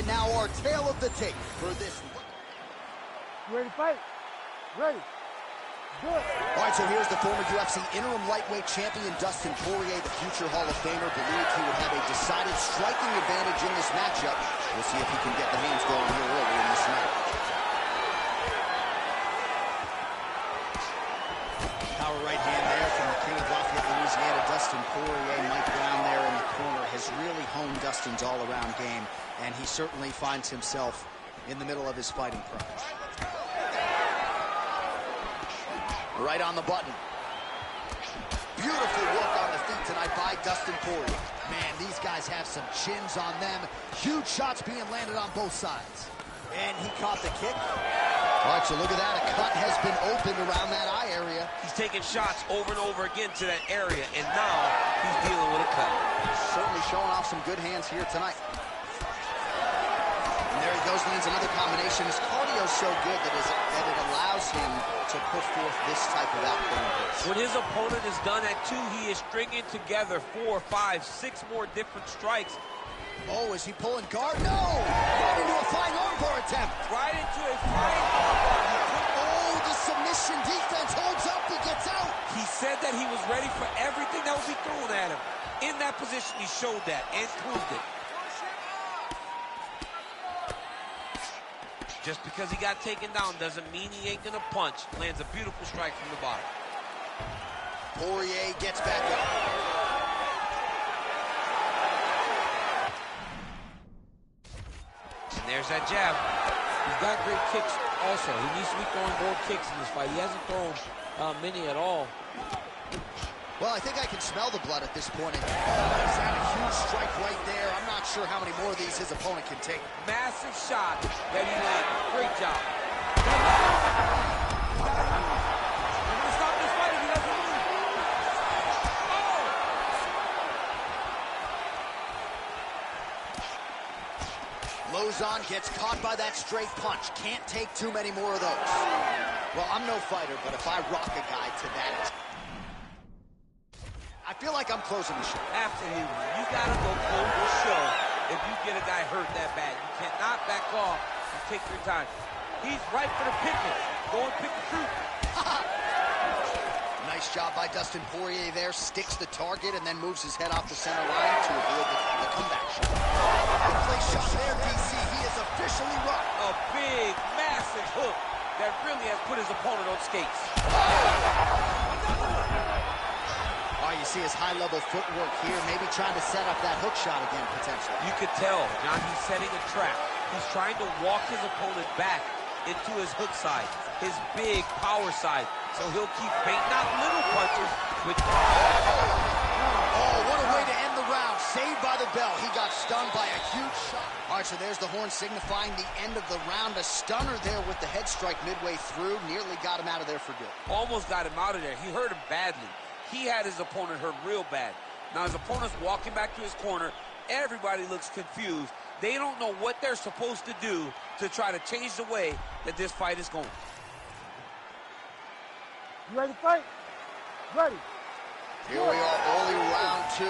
And now our tale of the tape for this. You ready to fight? Ready. Good. All right, so here's the former UFC interim lightweight champion, Dustin Poirier, the future Hall of Famer, believed he would have a decided striking advantage in this matchup. We'll see if he can get the hands going here early in this night. Power right hand there from the king of Lafayette, Louisiana, Dustin Poirier. Mike Brown there in the corner has really honed Dustin's all-around game, and he certainly finds himself in the middle of his fighting prime. Right on the button. Beautiful work on the feet tonight by Dustin Poirier. Man, these guys have some chins on them. Huge shots being landed on both sides. And he caught the kick. All right, so look at that. A cut has been opened around that eye area. He's taking shots over and over again to that area, and now he's dealing with a cut. Certainly showing off some good hands here tonight. And there he goes, lands another combination. His cardio's so good that it allows him to put forth this type of output. When his opponent is done at 2, he is stringing together 4, 5, 6 more different strikes. Oh, is he pulling guard? No! Right into a flying armbar attempt. Right into a flying armbar. Oh, the submission defense holds up. He gets out. He said that he was ready for everything that would be thrown at him. In that position, he showed that and proved it. Just because he got taken down doesn't mean he ain't gonna punch. Lands a beautiful strike from the bottom. Poirier gets back up. And there's that jab. He's got great kicks also. He needs to be throwing more kicks in this fight. He hasn't thrown many at all. Well, I think I can smell the blood at this point. He's had a huge strike right there. I'm not sure how many more of these his opponent can take. Massive shot that he landed. Great job. They're gonna stop this fight if he doesn't move. Oh! Lozon gets caught by that straight punch. Can't take too many more of those. Well, I'm no fighter, but if I rock a guy to that, I feel like I'm closing the show. Absolutely. You gotta go close the show if you get a guy hurt that bad. You cannot back off and take your time. He's right for the picking. Go and pick the fruit. Nice job by Dustin Poirier there. Sticks the target and then moves his head off the center line to avoid the comeback shot. Good play shot there, DC. He is officially rocked. A big, massive hook that really has put his opponent on skates. Oh, you see his high-level footwork here, maybe trying to set up that hook shot again, potentially. You could tell, John, he's setting a trap. He's trying to walk his opponent back into his hook side, his big power side. So he'll keep baiting out little punches with... Oh, what a way to end the round. Saved by the bell. He got stunned by a huge shot. All right, so there's the horn signifying the end of the round. A stunner there with the head strike midway through. Nearly got him out of there for good. Almost got him out of there. He hurt him badly. He had his opponent hurt real bad. Now his opponent's walking back to his corner. Everybody looks confused. They don't know what they're supposed to do to try to change the way that this fight is going. You ready to fight? Ready. Here we are, early round 2.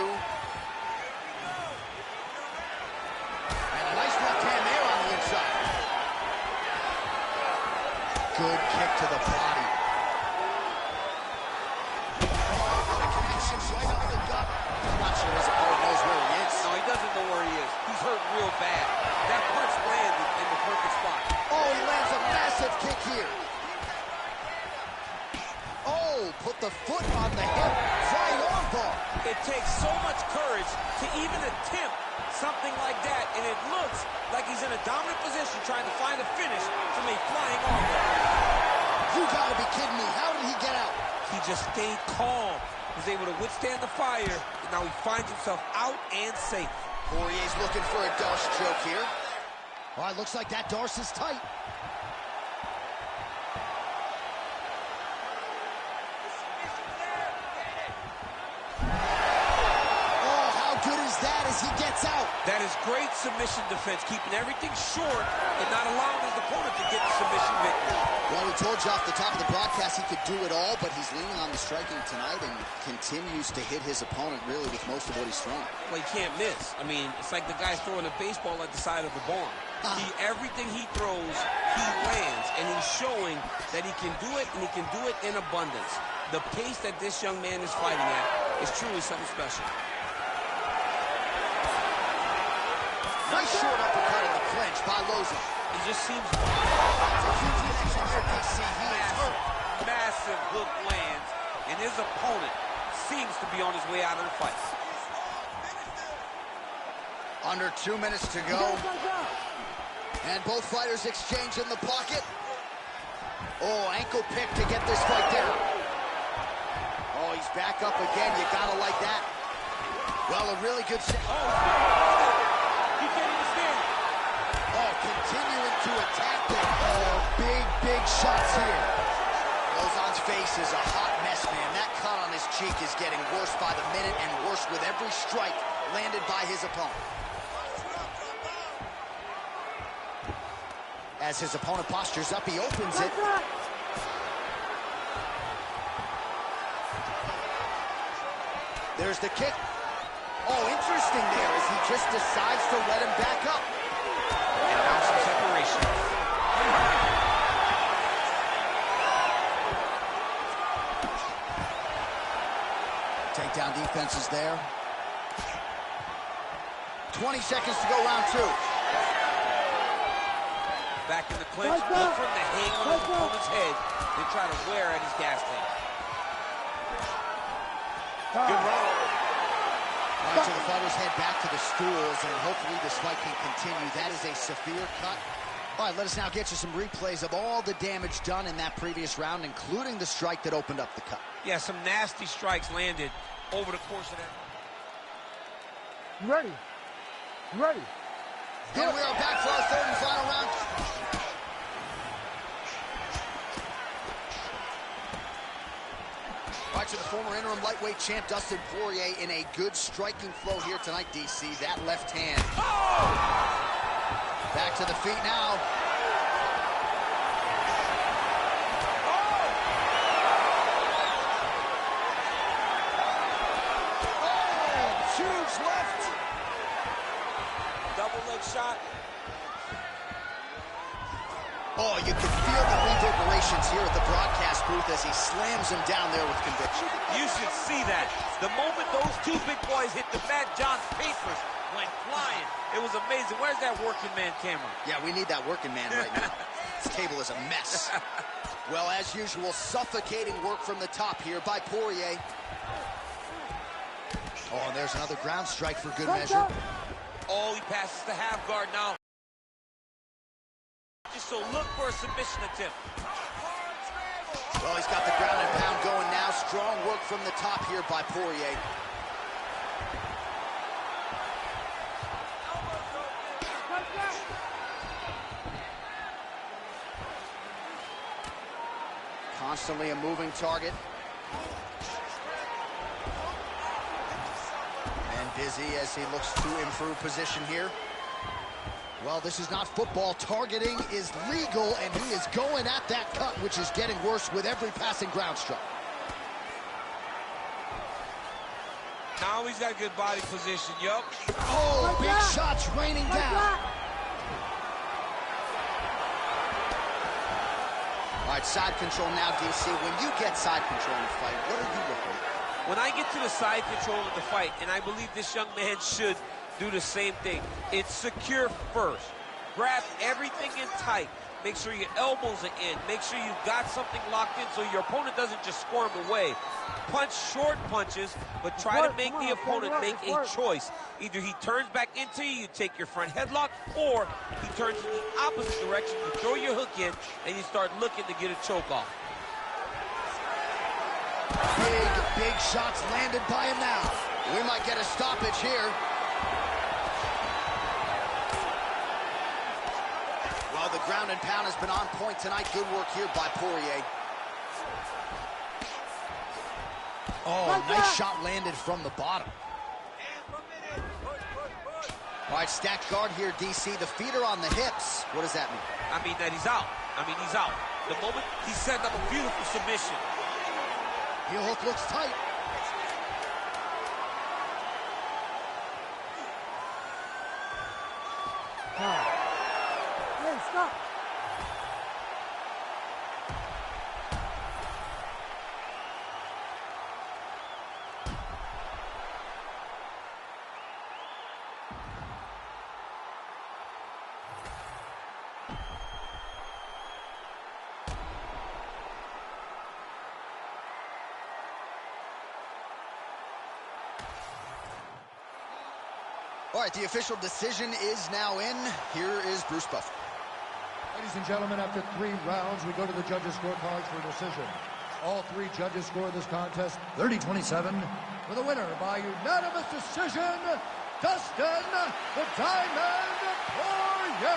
And a nice left hand there on the inside. Good kick to the body. I'm not sure his opponent knows where he is. No, he doesn't know where he is. He's hurt real bad. That punch landed in the perfect spot. Oh, he lands a massive kick here. Oh, put the foot on the hip. Flying armbar. It takes so much courage to even attempt something like that, and it looks like he's in a dominant position trying to find a finish from a flying armbar. You gotta be kidding me. How did he get out? He just stayed calm. Was able to withstand the fire, and now he finds himself out and safe. Poirier's looking for a Darce choke here. All right, looks like that Darce is tight. Oh, how good is that as he gets out? That is great submission defense, keeping everything short and not allowing his opponent to get the submission victory. Well, we told you off the top of the broadcast he could do it all, but he's leaning on the striking tonight and continues to hit his opponent really with most of what he's throwing. Well, he can't miss. I mean, it's like the guy's throwing a baseball at the side of the barn. Everything he throws, he lands, and he's showing that he can do it, and he can do it in abundance. The pace that this young man is fighting at is truly something special. Nice short uppercut in the clinch by Loza. It just seems That's a huge connection for DC. He is hurt. massive hook lands, and his opponent seems to be on his way out of the fight. Under 2 minutes to go. And both fighters exchange in the pocket. Oh, ankle pick to get this fight down. Oh, he's back up again. You gotta like that. Well, a really good... He can't even stand it. Oh, continuing to attack them. Oh, big shots here. Lozon's face is a hot mess, man. That cut on his cheek is getting worse by the minute and worse with every strike landed by his opponent. As his opponent postures up, he opens it. There's the kick. Oh, interesting there as he just decides to let him back up. And now some separation. Takedown defense is there. 20 seconds to go, round 2. Back in the clinch, look for him to hang on his opponent's head and try to wear at his gas tank. Good round. All right, so the fighters head back to the stools, and hopefully this fight can continue. That is a severe cut. All right, let us now get you some replays of all the damage done in that previous round, including the strike that opened up the cut. Yeah, some nasty strikes landed over the course of that. You ready? You ready? And we are back for our third and final round. All right, to the former interim lightweight champ Dustin Poirier in a good striking flow here tonight, DC. That left hand. Oh! Back to the feet now. Oh, huge left. Double leg shot. Oh, you can feel the reverberations here at the broadcast booth as he slams him down there with conviction. You should see that. The moment those two big boys hit the mat, John's papers went flying. It was amazing. Where's that working man camera? Yeah, we need that working man right now. This table is a mess. Well, as usual, suffocating work from the top here by Poirier. Oh, and there's another ground strike for good measure. Oh, he passes the half guard now. So look for a submission attempt. Well, he's got the ground and pound going now. Strong work from the top here by Poirier. Constantly a moving target. And busy as he looks to improve position here. Well, this is not football. Targeting is legal, and he is going at that cut, which is getting worse with every passing ground strike. Now he's got good body position, yup. Oh, big shots raining down. All right, side control now, DC. When you get side control in the fight, what are you looking at? When I get to the side control of the fight, and I believe this young man should do the same thing, it's secure first. Grab everything in tight. Make sure your elbows are in. Make sure you've got something locked in so your opponent doesn't just squirm away. Punch short punches, but try to make the opponent make a choice. Either he turns back into you, you take your front headlock, or he turns in the opposite direction, you throw your hook in, and you start looking to get a choke off. Big shots landed by him now. We might get a stoppage here. Well, the ground and pound has been on point tonight. Good work here by Poirier. Oh, nice shot landed from the bottom. All right, stacked guard here, DC. The feet are on the hips. What does that mean? I mean that he's out. He's out. The moment he set up a beautiful submission. Heel hook looks tight. All right, the official decision is now in. Here is Bruce Buffer. Ladies and gentlemen, after 3 rounds, we go to the judges' scorecards for a decision. All 3 judges scored this contest 30-27 for the winner by unanimous decision, Dustin the Diamond Poirier.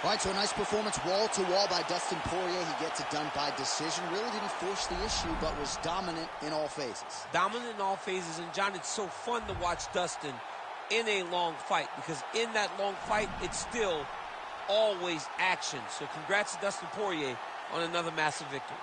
All right, so a nice performance wall-to-wall by Dustin Poirier. He gets it done by decision. Really didn't force the issue, but was dominant in all phases. Dominant in all phases. And, John, it's so fun to watch Dustin in a long fight, because in that long fight, it's still always action. So congrats to Dustin Poirier on another massive victory.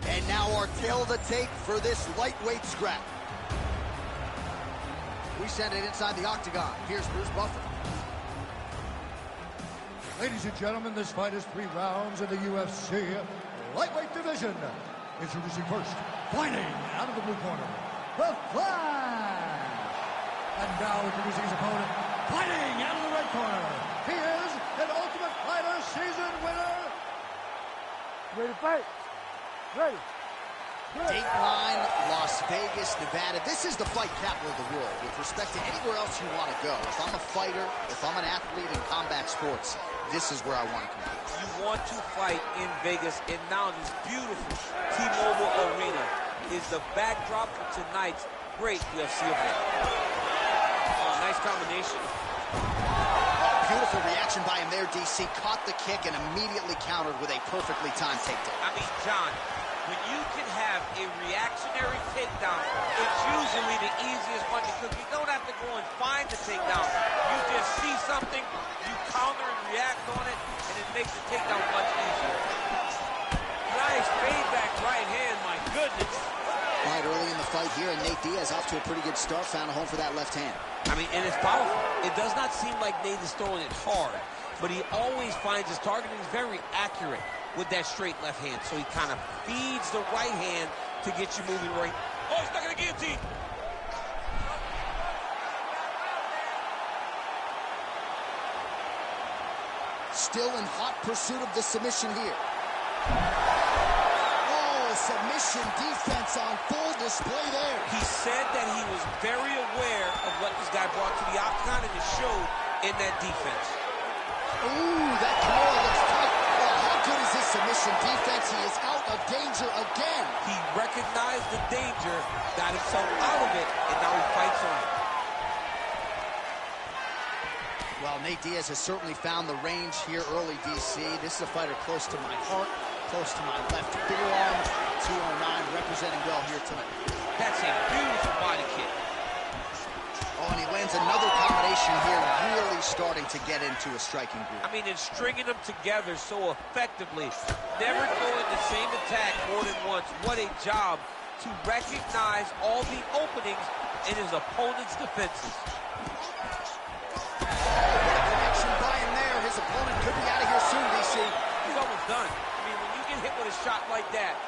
And now our tail of the tape for this lightweight scrap. We send it inside the octagon. Here's Bruce Buffer. Ladies and gentlemen, this fight is 3 rounds in the UFC lightweight division. Introducing first, fighting out of the blue corner, The Flash. And now introducing his opponent, fighting out of the red corner. He is an Ultimate Fighter season winner. Ready to fight? Ready. Dateline, Las Vegas, Nevada. This is the fight capital of the world with respect to anywhere else you want to go. If I'm a fighter, if I'm an athlete in combat sports, this is where I want to compete. You want to fight in Vegas, and now this beautiful T-Mobile Arena is the backdrop for tonight's great UFC event. Oh, nice combination. Beautiful reaction by him there, DC. Caught the kick and immediately countered with a perfectly timed takedown. I mean, John, when you can have a reactionary takedown, it's usually the easiest one because you don't have to go and find the takedown. You just see something, you counter and react on it, and it makes the takedown much easier. Nice fade back right hand, my goodness. Right early in the fight here, and Nate Diaz off to a pretty good start, found a home for that left hand. I mean, and it's powerful. It does not seem like Nate is throwing it hard, but he always finds his targeting is very accurate with that straight left hand. So he kind of feeds the right hand to get you moving right. Oh, he's stuck in the guillotine. Still in hot pursuit of the submission here. Submission defense on full display there. He said that he was very aware of what this guy brought to the octagon, and it showed in that defense. Ooh, that Kimura looks tight. Oh, how good is his submission defense? He is out of danger again. He recognized the danger, got himself out of it, and now he fights on it. Well, Nate Diaz has certainly found the range here early, DC. This is a fighter close to my heart, close to my left forearm. 209 representing well here tonight. That's a beautiful body kick. Oh, and he lands another combination here, really starting to get into a striking groove. I mean, and stringing them together so effectively. Never throwing the same attack more than once. What a job to recognize all the openings in his opponent's defenses. What a connection by him there. His opponent could be out of here soon, DC. He's almost done. I mean, when you get hit with a shot like that,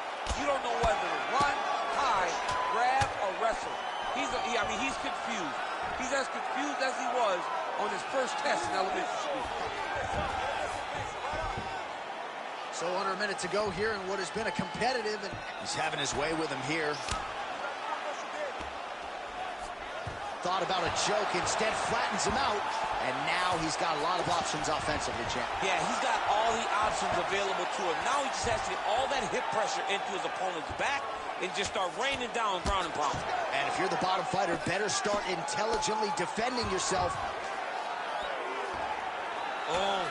you don't know whether to run, hide, grab, or wrestle. I mean, he's confused. He's as confused as he was on his first test in elementary school. So under a minute to go here in what has been a competitive, and he's having his way with him here. thought about a joke, instead flattens him out, and now he's got a lot of options offensively, champ. Yeah, he's got all the options available to him. Now he just has to get all that hip pressure into his opponent's back and just start raining down ground and pound. And if you're the bottom fighter, better start intelligently defending yourself. Oh,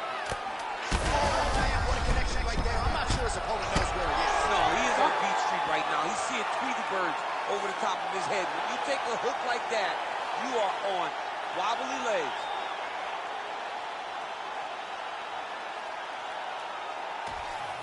man, what a connection right there. I'm not sure his opponent knows where he is. no, he is on Beat Street right now. He's seeing Tweety birds over the top of his head. When you take a hook like that, you are on wobbly legs.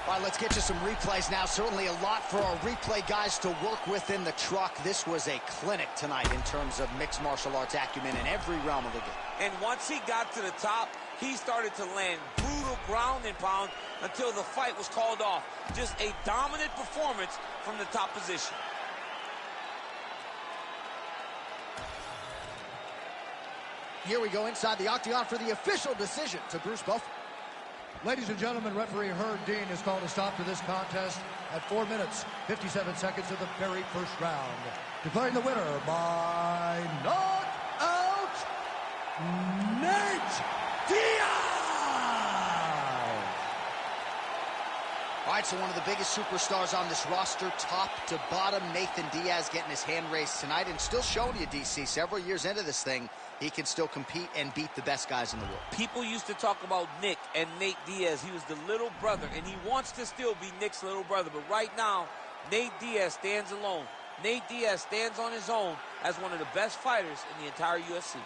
All right, let's get you some replays now. Certainly a lot for our replay guys to work with in the truck. This was a clinic tonight in terms of mixed martial arts acumen in every realm of the game. And once he got to the top, he started to land brutal ground and pound until the fight was called off. Just a dominant performance from the top position. Here we go inside the octagon for the official decision to Bruce Buffer. Ladies and gentlemen, referee Herb Dean has called a stop to this contest at 4 minutes, 57 seconds of the very first round. Declaring the winner by knockout, Nate Diaz! All right, so one of the biggest superstars on this roster, top to bottom, Nathan Diaz getting his hand raised tonight and still showing you, DC, several years into this thing, he can still compete and beat the best guys in the world. People used to talk about Nick and Nate Diaz. He was the little brother, and he wants to still be Nick's little brother. But right now, Nate Diaz stands alone. Nate Diaz stands on his own as one of the best fighters in the entire UFC.